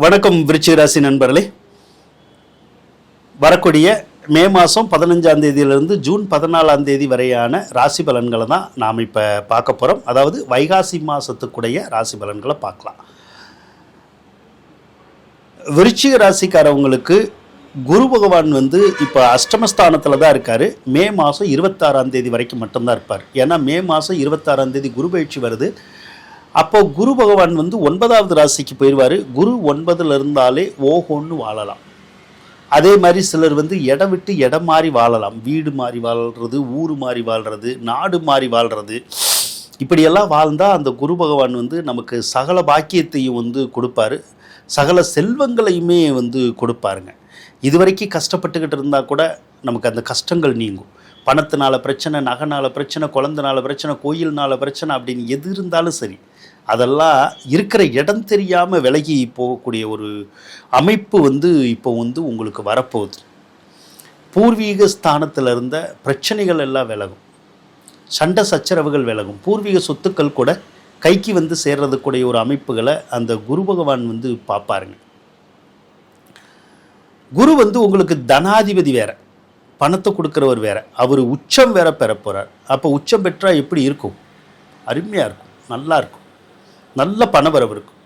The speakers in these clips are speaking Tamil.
வணக்கம் விருச்சிக ராசி நண்பர்களே. வரக்கூடிய மே மாதம் 15ஆம் தேதியிலிருந்து ஜூன் 14ஆம் தேதி வரையான ராசி பலன்களை தான் நாம் இப்போ பார்க்க போகிறோம். அதாவது வைகாசி மாதத்துக்குடைய ராசி பலன்களை பார்க்கலாம். விருச்சிக ராசிக்காரவங்களுக்கு குரு பகவான் இப்போ அஷ்டமஸ்தானத்தில் தான் இருக்கார். மே மாதம் 26ஆம் தேதி வரைக்கும் மட்டும்தான் இருப்பார். ஏன்னா மே மாதம் 26ஆம் தேதி குரு பயிற்சி வருது. அப்போ குரு பகவான் 9வது ராசிக்கு போயிடுவார். குரு 9ல் இருந்தாலே ஓஹோன்னு வாழலாம். அதே மாதிரி சிலர் இடம் விட்டு இடம் மாறி வாழலாம். வீடு மாறி வாழ்கிறது, ஊர் மாறி வாழ்கிறது, நாடு மாறி வாழ்கிறது. இப்படியெல்லாம் வாழ்ந்தால் அந்த குரு பகவான் நமக்கு சகல பாக்கியத்தையும் கொடுப்பாரு, சகல செல்வங்களையுமே கொடுப்பாருங்க. இதுவரைக்கும் கஷ்டப்பட்டுக்கிட்டு இருந்தால் கூட நமக்கு அந்த கஷ்டங்கள் நீங்கும். பணத்தினால பிரச்சனை, நகைனால பிரச்சனை, குழந்தைனால பிரச்சனை, கோயில்னால பிரச்சனை அப்படின்னு எது இருந்தாலும் சரி, அதெல்லாம் இருக்கிற இடம் தெரியாமல் விலகி போகக்கூடிய ஒரு அமைப்பு இப்போ உங்களுக்கு வரப்போகுது. பூர்வீக ஸ்தானத்தில் இருந்த பிரச்சனைகள் எல்லாம் விலகும், சண்டை சச்சரவுகள் விலகும், பூர்வீக சொத்துக்கள் கூட கைக்கு சேர்றதுக்கூடிய ஒரு அமைப்புகளை அந்த குரு பகவான் பார்ப்பாருங்க. குரு உங்களுக்கு தனாதிபதி வேற, பணத்தை கொடுக்குறவர் வேற, அவர் உச்சம் வேற பெற போகிறார். அப்போ உச்சம் பெற்றால் எப்படி இருக்கும்? அருமையாக இருக்கும், நல்லா இருக்கும், நல்ல பணவரவு இருக்கும்.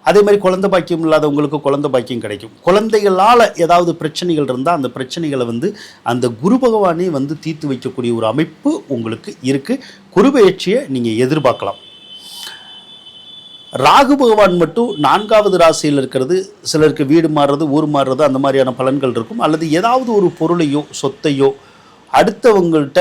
அதே மாதிரி குழந்தை பாக்கியம் இல்லாதவங்களுக்கு குழந்தை பாக்கியம் கிடைக்கும். குழந்தைகளால் ஏதாவது பிரச்சனைகள் இருந்தால் அந்த பிரச்சனைகளை அந்த குரு பகவானே தீர்த்து வைக்கக்கூடிய ஒரு அமைப்பு உங்களுக்கு இருக்குது. குரு பயிற்சியை நீங்கள் எதிர்பார்க்கலாம். ராகு பகவான் மட்டும் 4வது ராசியில் இருக்கிறது. சிலருக்கு வீடு மாறுறது, ஊர் மாறுறது, அந்த மாதிரியான பலன்கள் இருக்கும். அல்லது ஏதாவது ஒரு பொருளையோ சொத்தையோ அடுத்தவங்கள்ட்ட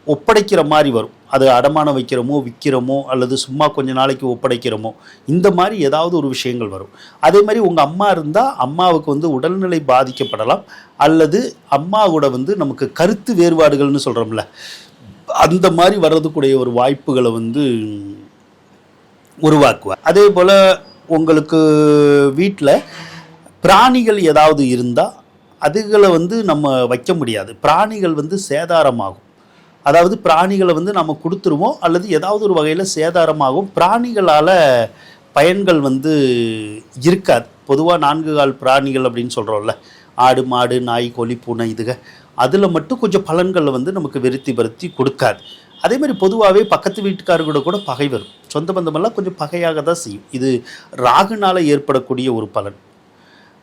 ஒப்படைக்கிற மாதிரி வரும். அது அடமானம் வைக்கிறோமோ, விற்கிறோமோ, அல்லது சும்மா கொஞ்ச நாளைக்கு ஒப்படைக்கிறோமோ, இந்த மாதிரி ஏதாவது ஒரு விஷயங்கள் வரும். அதே மாதிரி உங்கள் அம்மா இருந்தால் அம்மாவுக்கு உடல்நிலை பாதிக்கப்படலாம். அல்லது அம்மாவோட நமக்கு கருத்து வேறுபாடுகள்னு சொல்கிறோம்ல, அந்த மாதிரி வர்றதுக்குடைய ஒரு வாய்ப்புகளை உருவாக்குவார். அதே போல் உங்களுக்கு வீட்டில் பிராணிகள் ஏதாவது இருந்தால் அதுகளை நம்ம வைக்க முடியாது. பிராணிகள் சேதாரமாகும். அதாவது பிராணிகளை நம்ம கொடுத்துருவோம், அல்லது ஏதாவது ஒரு வகையில் சேதாரமாகும். பிராணிகளால் பயன்கள் இருக்காது. பொதுவாக 4 கால் பிராணிகள் அப்படின்னு சொல்கிறோம்ல, ஆடு, மாடு, நாய், கோழி, பூனை, இதுக அதில் மட்டும் கொஞ்சம் பலன்களை நமக்கு விருத்தி கொடுக்காது. அதே மாதிரி பொதுவாகவே பக்கத்து வீட்டுக்காரர்களோட கூட பகை வரும். சொந்த பந்தமெல்லாம் கொஞ்சம் பகையாக தான் செய்யும். இது ராகுனால் ஏற்படக்கூடிய ஒரு பலன்.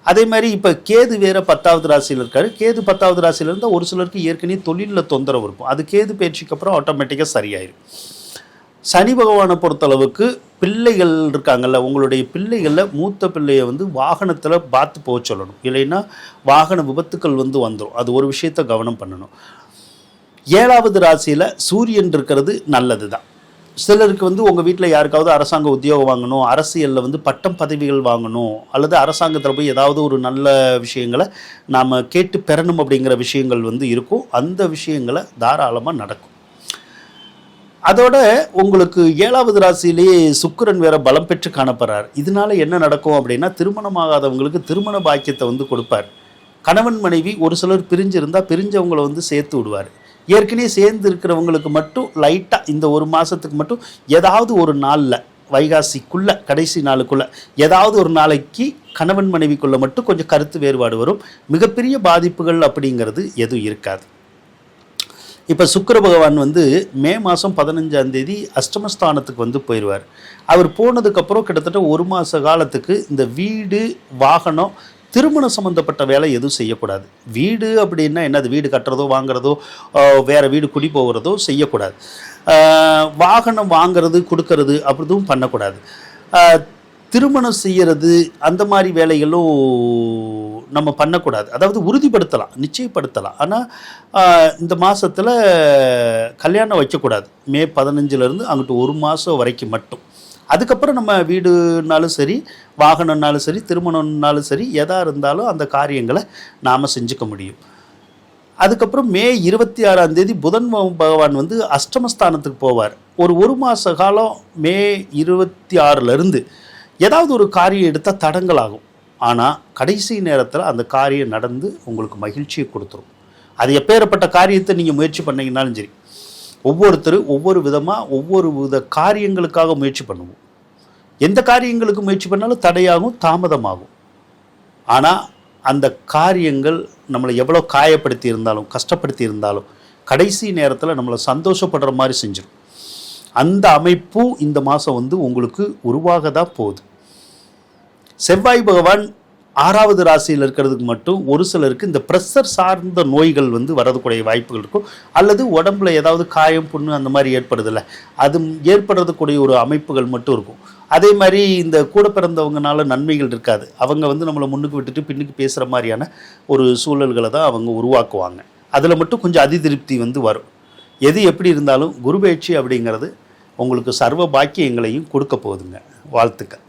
அதே மாதிரி இப்போ கேது வேறு 10வது ராசியில் இருக்கார். கேது 10வது ராசியில் இருந்தால் ஒரு சிலருக்கு ஏற்கனவே தொழிலில் தொந்தரவு இருக்கும். அது கேது பயிற்சிக்கு அப்புறம் ஆட்டோமேட்டிக்காக சரியாயிடும். சனி பகவானை பொறுத்தளவுக்கு பிள்ளைகள் இருக்காங்கல்ல, உங்களுடைய பிள்ளைகளில் மூத்த பிள்ளையை வாகனத்தில் பார்த்து போக சொல்லணும். இல்லைன்னா வாகன விபத்துக்கள் வந்துடும். அது ஒரு விஷயத்தை கவனம் பண்ணணும். 7வது ராசியில் சூரியன் இருக்கிறது நல்லது தான். சிலருக்கு உங்கள் வீட்டில் யாருக்காவது அரசாங்க உத்தியோகம் வாங்கணும், அரசியலில் பட்டம் பதவிகள் வாங்கணும், அல்லது அரசாங்கத்தில் போய் ஏதாவது ஒரு நல்ல விஷயங்களை நாம் கேட்டு பெறணும் அப்படிங்கிற விஷயங்கள் இருக்கும். அந்த விஷயங்களை தாராளமாக நடக்கும். அதோட உங்களுக்கு 7வது ராசியிலேயே சுக்கிரன் வேற பலம் பெற்று காணப்படுறார். இதனால என்ன நடக்கும் அப்படின்னா, திருமணமாகாதவங்களுக்கு திருமண பாக்கியத்தை கொடுப்பார். கணவன் மனைவி ஒரு சிலர் பிரிஞ்சிருந்தால் பிரிஞ்சவங்களை சேர்த்து விடுவார். ஏற்கனவே சேர்ந்து இருக்கிறவங்களுக்கு மட்டும் லைட்டாக இந்த ஒரு மாதத்துக்கு மட்டும் ஏதாவது ஒரு நாளில், வைகாசிக்குள்ளே கடைசி நாளுக்குள்ளே ஏதாவது ஒரு நாளைக்கு கணவன் மனைவிக்குள்ளே மட்டும் கொஞ்சம் கருத்து வேறுபாடு வரும். மிகப்பெரிய பாதிப்புகள் அப்படிங்கிறது எதுவும் இருக்காது. இப்போ சுக்கிர பகவான் மே மாதம் 15ஆம் தேதி அஷ்டமஸ்தானத்துக்கு போயிடுவார். அவர் போனதுக்கப்புறம் கிட்டத்தட்ட ஒரு மாத காலத்துக்கு இந்த வீடு, வாகனம், திருமணம் சம்மந்தப்பட்ட வேலை எதுவும் செய்யக்கூடாது. வீடு அப்படின்னா என்னது, வீடு கட்டுறதோ வாங்குறதோ வேறு வீடு குடி போகிறதோ செய்யக்கூடாது. வாகனம் வாங்கிறது கொடுக்கறது அப்படிதும் பண்ணக்கூடாது. திருமணம் செய்கிறது அந்த மாதிரி வேலைகளும் நம்ம பண்ணக்கூடாது. அதாவது உறுதிப்படுத்தலாம், நிச்சயப்படுத்தலாம். ஆனால் இந்த மாதத்தில் கல்யாணம் வைக்கக்கூடாது. மே 15லேருந்து அங்கிட்டு ஒரு மாதம் வரைக்கும் மட்டும். அதுக்கப்புறம் நம்ம வீடுனாலும் சரி, வாகனம்னாலும் சரி, திருமணம்னாலும் சரி, எதாக இருந்தாலும் அந்த காரியங்களை நாம் செஞ்சுக்க முடியும். அதுக்கப்புறம் மே 26ஆம் தேதி புதன் பகவான் அஷ்டமஸ்தானத்துக்கு போவார். ஒரு மாத காலம் மே 26லேருந்து ஏதாவது ஒரு காரியம் எடுத்தால் தடங்களாகும். ஆனால் கடைசி நேரத்தில் அந்த காரியம் நடந்து உங்களுக்கு மகிழ்ச்சியை கொடுத்துரும். அது எப்பேற்பட்ட காரியத்தை நீங்கள் முயற்சி பண்ணிங்கனாலும் சரி, ஒவ்வொருத்தரும் ஒவ்வொரு விதமாக ஒவ்வொரு வித காரியங்களுக்காக முயற்சி பண்ணுவோம். எந்த காரியங்களுக்கு முயற்சி பண்ணாலும் தடையாகும், தாமதமாகும். ஆனால் அந்த காரியங்கள் நம்மளை எவ்வளோ காயப்படுத்தி இருந்தாலும் கஷ்டப்படுத்தி இருந்தாலும் கடைசி நேரத்தில் நம்மளை சந்தோஷப்படுற மாதிரி செஞ்சிடும். அந்த அமைப்பு இந்த மாதம் வந்து உங்களுக்கு உருவாக தான் போகுது. செவ்வாய் பகவான் 6வது ராசியில் இருக்கிறதுக்கு மட்டும் ஒரு சிலருக்கு இந்த ப்ரெஷர் சார்ந்த நோய்கள் வந்து வரதுக்கூடிய வாய்ப்புகள் இருக்கும். அல்லது உடம்புல ஏதாவது காயம் புண்ணு அந்த மாதிரி ஏற்படுதில்ல, அது ஏற்படுறதுக்கூடிய ஒரு அமைப்புகள் மட்டும் இருக்கும். அதே மாதிரி இந்த கூட பிறந்தவங்கனால நன்மைகள் இருக்காது. அவங்க வந்து நம்மளை முன்னுக்கு விட்டுட்டு பின்னுக்கு பேசுகிற மாதிரியான ஒரு சூழல்களை தான் அவங்க உருவாக்குவாங்க. அதில் மட்டும் கொஞ்சம் அதிருப்தி வந்து வரும். எது எப்படி இருந்தாலும் குரு பயிற்சி அப்படிங்கிறது உங்களுக்கு சர்வ பாக்கியங்களையும் கொடுக்க போகுதுங்க. வாழ்த்துக்கள்.